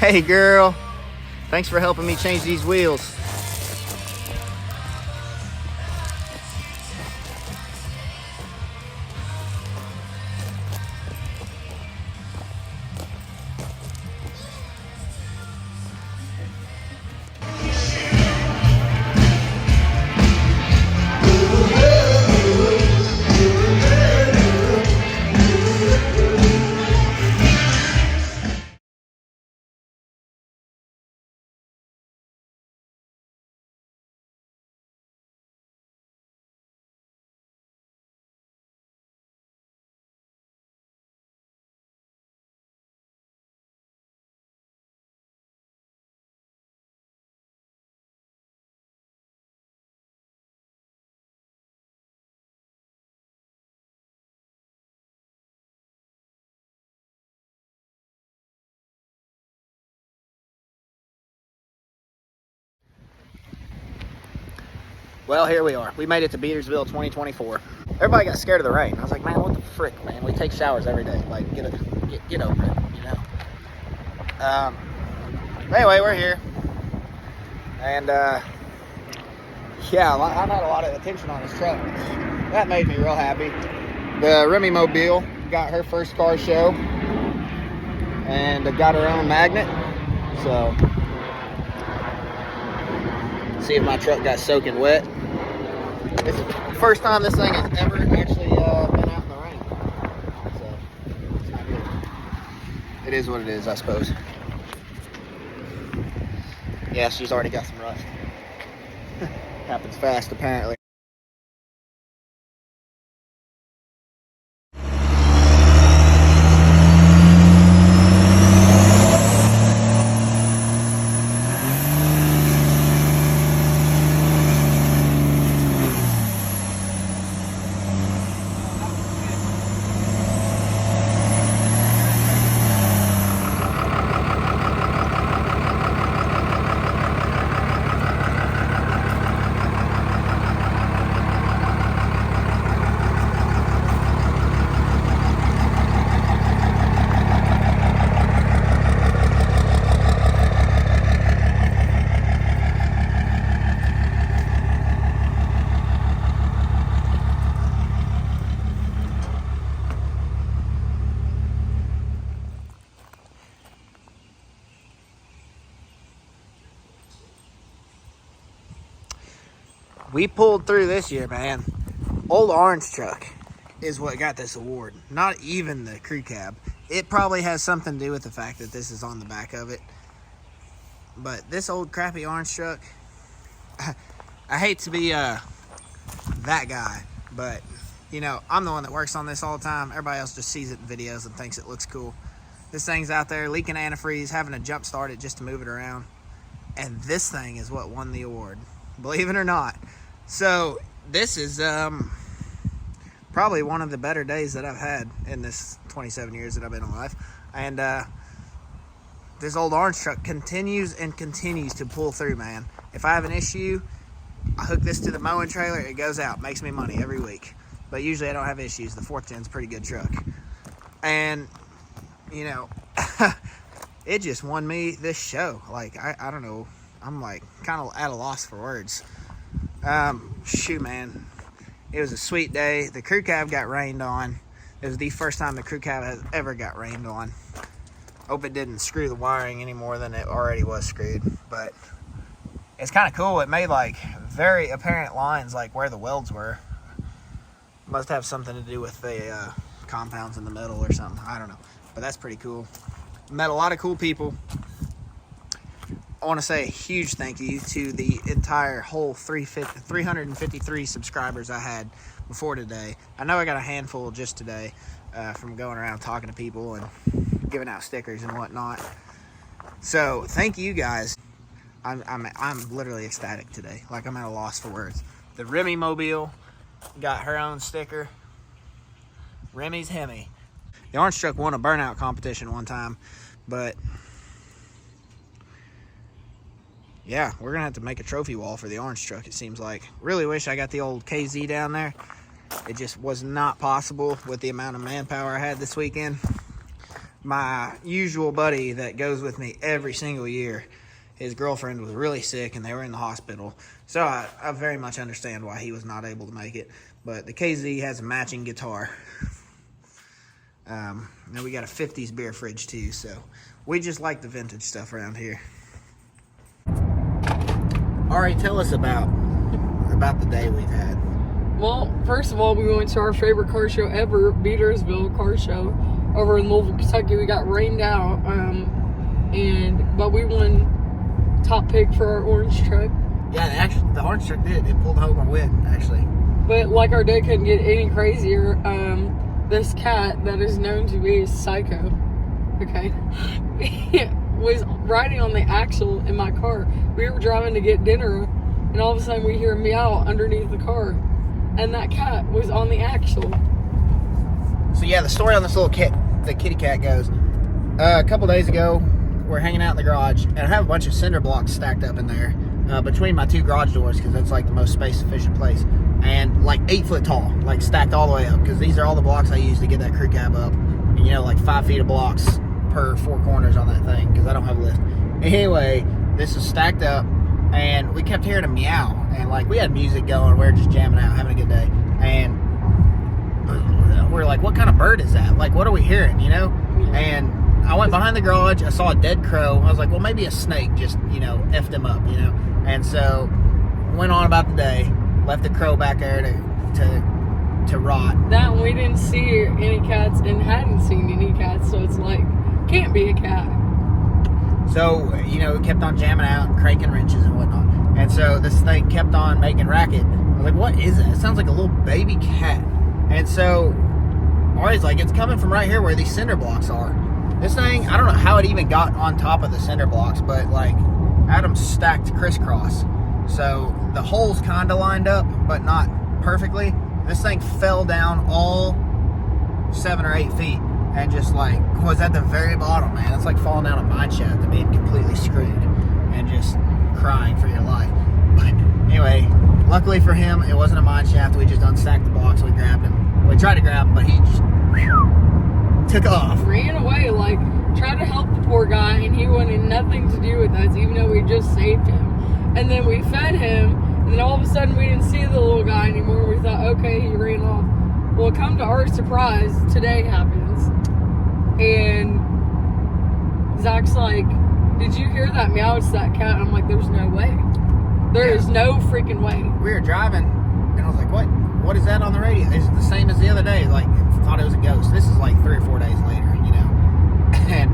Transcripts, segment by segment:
Hey girl, thanks for helping me change these wheels. Well, here we are. We made it to Beatersville 2024. Everybody got scared of the rain. I was like, man, what the frick, man? We take showers every day. Like, get over it, you know? Anyway, we're here. And, yeah, I've had a lot of attention on this truck. That made me real happy. The Remy Mobile got her first car show. And got her own magnet. So, see if my truck got soaking wet. It's the first time this thing has ever actually been out in the rain. So, it's not good. It is what it is, I suppose. Yeah, she's already got some rust. Happens fast, apparently. We pulled through this year, man. Old orange truck is what got this award, not even the crew cab. It probably has something to do with the fact that this is on the back of it. But this old crappy orange truck, I hate to be that guy, but you know, I'm the one that works on this all the time. Everybody else just sees it in videos and thinks it looks cool. This thing's out there leaking antifreeze, having to jump start it just to move it around. And this thing is what won the award, believe it or not. So this is probably one of the better days that I've had in this 27 years that I've been alive. And this old orange truck continues and continues to pull through, man. If I have an issue, I hook this to the mowing trailer, it goes out, makes me money every week. But usually I don't have issues. The 4th gen's a pretty good truck. And, you know, it just won me this show. Like, I don't know. I'm like kind of at a loss for words. Shoot, man. It was a sweet day. The crew cab got rained on. It was the first time the crew cab has ever got rained on. Hope it didn't screw the wiring any more than it already was screwed. But it's kind of cool. It made like very apparent lines like where the welds were. Must have something to do with the compounds in the metal or something. I don't know. But that's pretty cool. Met a lot of cool people. I want to say a huge thank you to the entire whole 353 subscribers I had before today. I know I got a handful just today from going around talking to people and giving out stickers and whatnot. So thank you guys. I'm literally ecstatic today. Like, I'm at a loss for words. The Remy Mobile got her own sticker. Remy's Hemi. The orange truck won a burnout competition one time, but yeah, we're gonna have to make a trophy wall for the orange truck, it seems like. Really wish I got the old KZ down there. It just was not possible with the amount of manpower I had this weekend. my usual buddy that goes with me every single year, his girlfriend was really sick and they were in the hospital. So I very much understand why he was not able to make it. But the KZ has a matching guitar. Now we got a 50s beer fridge too, so we just like the vintage stuff around here. All right, tell us about the day we've had. Well, first of all, we went to our favorite car show ever, Beatersville Car Show, over in Louisville, Kentucky. We got rained out, but we won top pick for our orange truck. Yeah, actually, the orange truck did. It pulled home a win, actually. But like our day couldn't get any crazier. This cat that is known to be a psycho, okay, was riding on the axle in my car. We were driving to get dinner, and all of a sudden we hear a meow underneath the car, and that cat was on the axle. So yeah, the story on this little the kitty cat goes, a couple days ago, we're hanging out in the garage, and I have a bunch of cinder blocks stacked up in there between my two garage doors, because that's like the most space efficient place, and like 8 foot tall, like stacked all the way up, because these are all the blocks I use to get that crew cab up, and you know, like 5 feet of blocks per 4 corners on that thing, because I don't have a lift. Anyway, this is stacked up, and we kept hearing a meow, and like we had music going, we were just jamming out, having a good day, and we're like, what kind of bird is that? Like, what are we hearing, you know? And I went behind the garage, I saw a dead crow. I was like, well, maybe a snake just, you know, effed him up, you know? And so went on about the day, left the crow back there to rot. That we didn't see any cats and hadn't seen any cats, so it's like, can't be a cat. So, you know, we kept on jamming out and cranking wrenches and whatnot. And so this thing kept on making racket. I was like, what is it? It sounds like a little baby cat. And so Ari's like, it's coming from right here where these cinder blocks are. This thing, I don't know how it even got on top of the cinder blocks, but like Adam's stacked crisscross. So the holes kind of lined up, but not perfectly. This thing fell down all 7 or 8 feet and just like was at the very bottom, man. It's like falling down a mine shaft and being completely screwed and just crying for your life. But anyway, luckily for him, it wasn't a mine shaft. We just unstacked the blocks. We grabbed him. We tried to grab him, but he just took off. Ran away, like, tried to help the poor guy, and he wanted nothing to do with us, even though we just saved him. And then we fed him, and then all of a sudden we didn't see the little guy anymore. We thought, okay, he ran off. Well, come to our surprise, today happens. And Zach's like, did you hear that meow? It's that cat. I'm like, there's no way. There is no freaking way. We were driving, and I was like, what is that on the radio? It's the same as the other day. Like, thought it was a ghost. This is like 3 or 4 days later, you know. And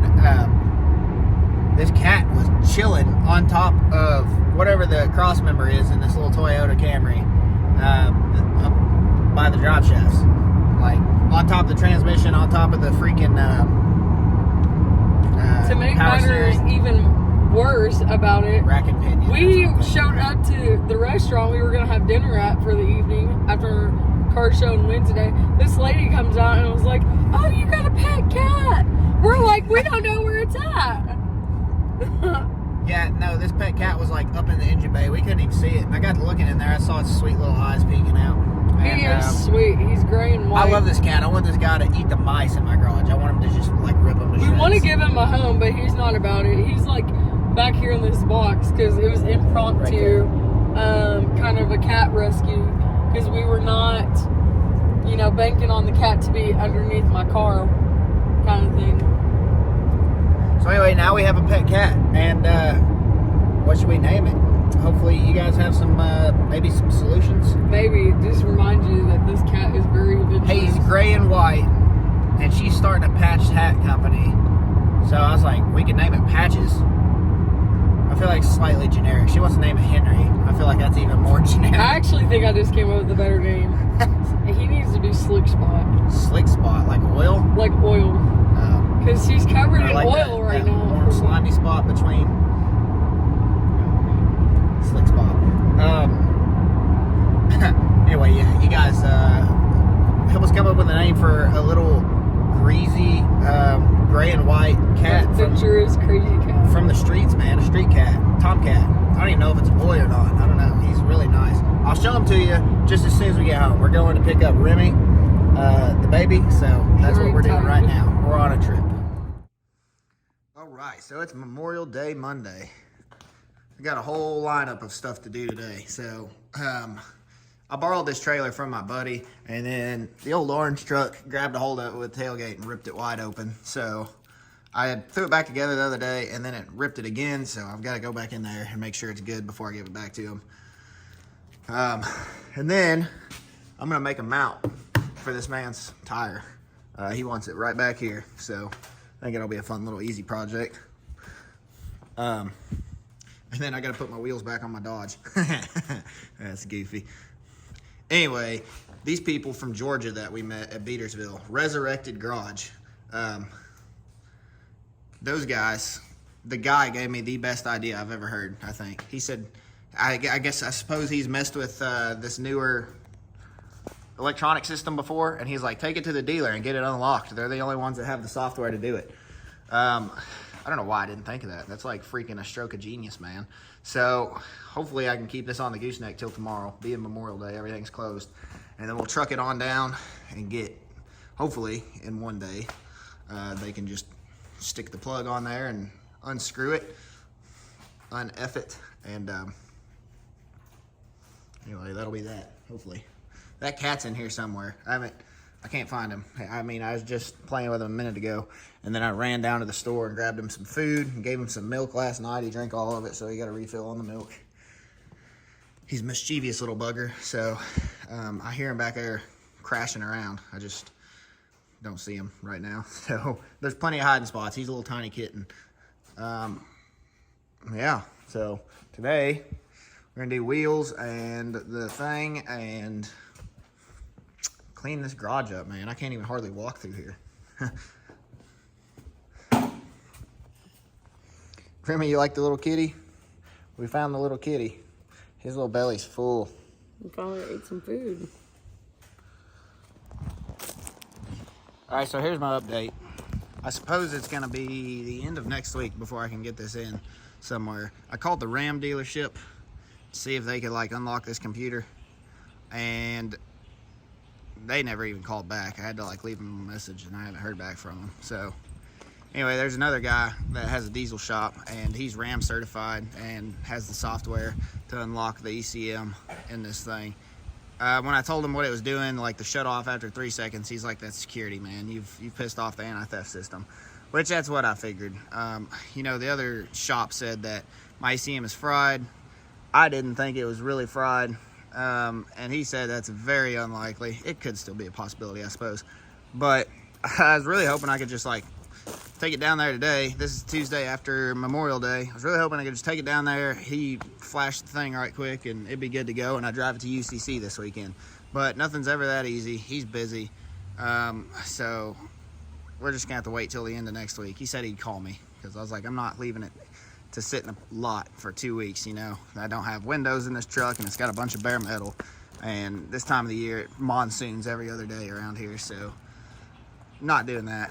this cat was chilling on top of whatever the cross member is in this little Toyota Camry up by the drive shafts. Like, on top of the transmission, on top of the freaking to make power matters steering. even worse about it, Rack and pinion. we showed up to the restaurant we were going to have dinner at for the evening after car show and win today. This lady comes out and was like, oh, you got a pet cat. We're like, we don't know where it's at. Yeah, no, this pet cat was like up in the engine bay. We couldn't even see it. I got looking in there. I saw its sweet little eyes peeking out. And, He is sweet. He's gray and white. I love this cat. I want this guy to eat the mice in my garage. I want him to just like rip them to shreds. We want to give him a home, but he's not about it. He's like back here in this box because it was impromptu, kind of a cat rescue, because we were not, you know, banking on the cat to be underneath my car, kind of thing. So anyway, now we have a pet cat, and what should we name it? Hopefully you guys have some, maybe some solutions. Maybe just remind you that this cat is very adventurous. Hey, he's gray and white, and she's starting a patched hat company. So I was like, we could name it Patches. I feel like slightly generic. She wants to name it Henry. I feel like that's even more generic. I actually think I just came up with a better name. He needs to be Slick Spot. Slick Spot, like oil? Like oil. Because he's covered in like oil right that now. Warm, slimy spot between. Slick Spot. Anyway, yeah, you guys help us come up with a name for a little greasy, gray and white cat. Adventurous, crazy cat. From the streets, man. A street cat. Tomcat. I don't even know if it's a boy or not. I don't know. He's really nice. I'll show him to you just as soon as we get home. We're going to pick up Remy, the baby, so that's what we're doing right now. We're on a trip. right, so it's Memorial Day Monday. We got a whole lineup of stuff to do today. So I borrowed this trailer from my buddy, and then the old orange truck grabbed a hold of it with tailgate and ripped it wide open. So I had threw it back together the other day, and then it ripped it again. So I've got to go back in there and make sure it's good before I give it back to him. And then I'm gonna make a mount for this man's tire. He wants it right back here, so I think it'll be a fun little easy project. And then I gotta put my wheels back on my Dodge. That's goofy. Anyway, these people from Georgia that we met at Beatersville, Resurrected Garage, those guys, the guy gave me the best idea I've ever heard, I think. He said, I suppose he's messed with this newer electronic system before, and he's like, take it to the dealer and get it unlocked. They're the only ones that have the software to do it. I don't know why I didn't think of that. That's like freaking a stroke of genius, man. So hopefully I can keep this on the gooseneck till tomorrow. Being Memorial Day, everything's closed. And then we'll truck it on down and get, hopefully in one day, they can just stick the plug on there and unscrew it, un-F it, and anyway, that'll be that, hopefully. That cat's in here somewhere. I can't find him. I mean, I was just playing with him a minute ago, and then I ran down to the store and grabbed him some food and gave him some milk last night. He drank all of it, so he got a refill on the milk. He's a mischievous little bugger, so I hear him back there crashing around. I just don't see him right now. So there's plenty of hiding spots. He's a little tiny kitten. Yeah, so today we're gonna do wheels and the thing and clean this garage up, man. I can't even hardly walk through here. Grimmy, you like the little kitty? We found the little kitty. His little belly's full. He probably ate some food. All right, so here's my update. I suppose it's gonna be the end of next week before I can get this in somewhere. I called the Ram dealership to see if they could like unlock this computer, and they never even called back. I had to like leave them a message, and I haven't heard back from them. So anyway, there's another guy that has a diesel shop, and he's Ram certified and has the software to unlock the ECM in this thing. When I told him what it was doing, like the shut off after 3 seconds, he's like, that's security, man. You've pissed off the anti-theft system, which that's what I figured. You know, the other shop said that my ECM is fried. I didn't think it was really fried. And he said that's very unlikely. It could still be a possibility, I suppose. But I was really hoping I could just like take it down there today. This is Tuesday after Memorial Day. I was really hoping I could just take it down there. He flashed the thing right quick and it'd be good to go. And I drive it to UCC this weekend. But nothing's ever that easy. He's busy. So we're just gonna have to wait till the end of next week. He said he'd call me because I was like, I'm not leaving it to sit in a lot for 2 weeks, you know. I don't have windows in this truck, and it's got a bunch of bare metal, and this time of the year it monsoons every other day around here, so not doing that.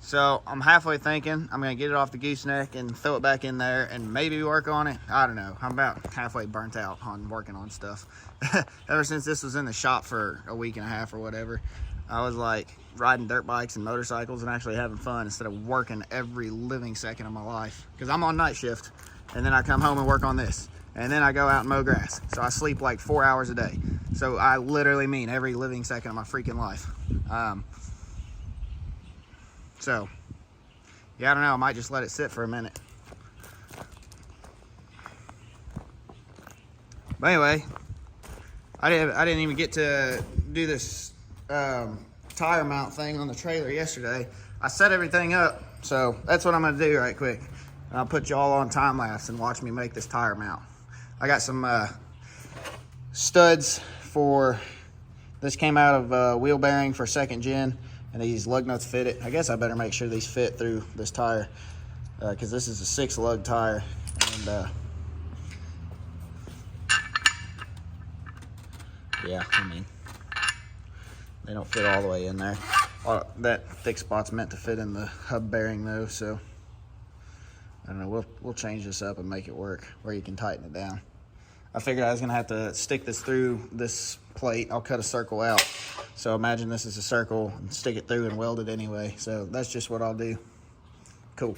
So I'm halfway thinking I'm gonna get it off the gooseneck and throw it back in there and maybe work on it. I don't know. I'm about halfway burnt out on working on stuff. Ever since this was in the shop for a week and a half or whatever, I was like riding dirt bikes and motorcycles and actually having fun instead of working every living second of my life. Because I'm on night shift, and then I come home and work on this, and then I go out and mow grass. So I sleep like 4 hours a day. So I literally mean every living second of my freaking life. So yeah, I don't know. I might just let it sit for a minute. But anyway, I didn't even get to do this tire mount thing on the trailer yesterday. I set everything up, so that's what I'm gonna do right quick. And I'll put y'all on time lapse and watch me make this tire mount. I got some studs for this. Came out of wheel bearing for 2nd gen, and these lug nuts fit it. I guess I better make sure these fit through this tire because this is a 6 lug tire, and yeah, I mean, they don't fit all the way in there. That thick spot's meant to fit in the hub bearing though, so I don't know. We'll change this up and make it work where you can tighten it down. I figured I was gonna have to stick this through this plate. I'll cut a circle out. So imagine this is a circle and stick it through and weld it anyway. So that's just what I'll do. Cool.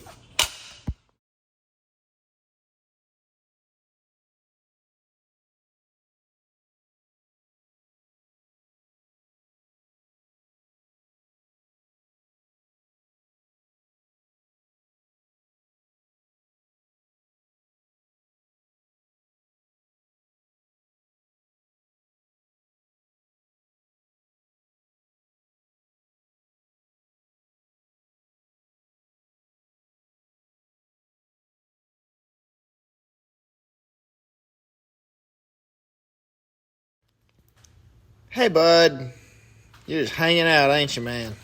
Hey, bud. You're just hanging out, ain't you, man?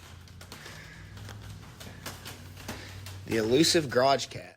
The elusive garage cat.